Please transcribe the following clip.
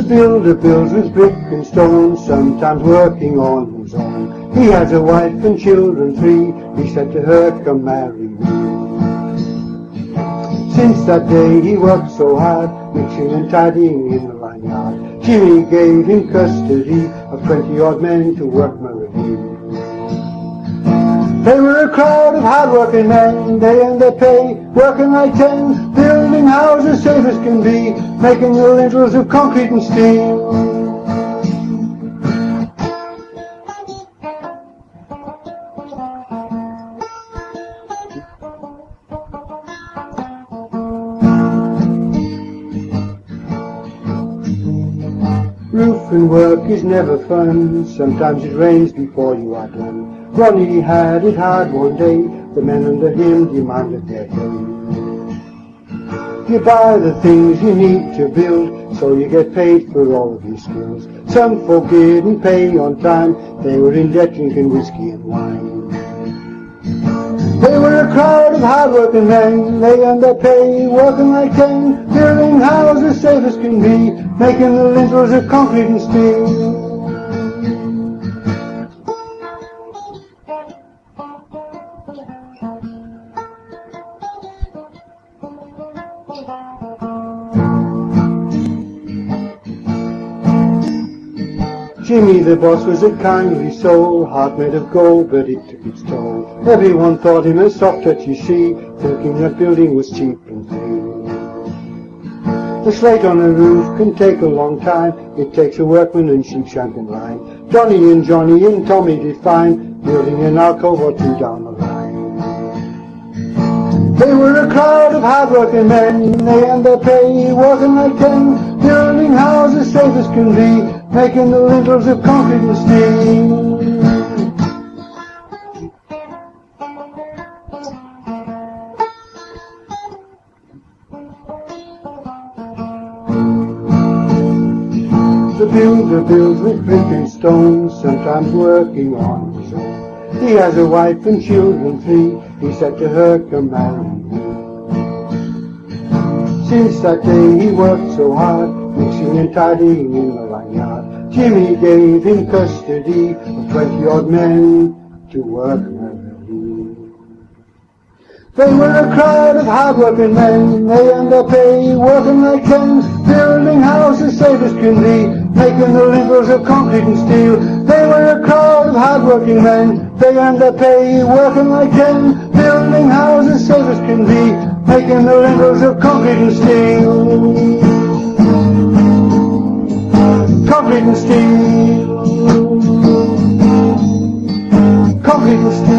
builder builds with brick and stone, sometimes working on his own. He has a wife and children 3, he said to her, come marry me. Since that day he worked so hard, mixing and tidying in the vineyard. Jimmy gave him custody of 20-odd men to work merrily. They were a crowd of hard-working men, they earned their pay, working like 10, building houses safe as can be, making the lintels of concrete and steel. Roofing work is never fun, sometimes it rains before you are done. Ronnie had it hard one day, the men under him demanded their pay. You buy the things you need to build, so you get paid for all of your skills. Some folk didn't pay on time, they were in debt drinking whiskey and wine. They were a crowd of hard-working men, they earned their pay, working like 10, building houses safe as can be, making the lintels of concrete and steel. Jimmy the boss was a kindly soul, heart made of gold, but it took its toll. Everyone thought him a soft touch, you see, thinking that building was cheap and free. The slate on a roof can take a long time, it takes a workman and sheep shank and line. Johnny and Tommy did fine, building an alcove or 2 down the line. They were a crowd of hard-working men, they earned their pay, working like 10, building houses safe as can be, making the lintels of concrete and steel. The builder builds with brick and stone, sometimes working on his own. He has a wife and children 3, he said to her, come marry me. Since that day he worked so hard, mixing and tidying in the vineyard. Jimmy gave him custody of 20-odd men to work merrily. They were a crowd of hard-working men, they earned their pay, working like 10, building houses safe as can be, making the lintels of concrete and steel. They were a crowd of hard-working men, they earned their pay, working like 10, building houses safe as can be, making the lintels of concrete and steel. Concrete and steel. Concrete and steel.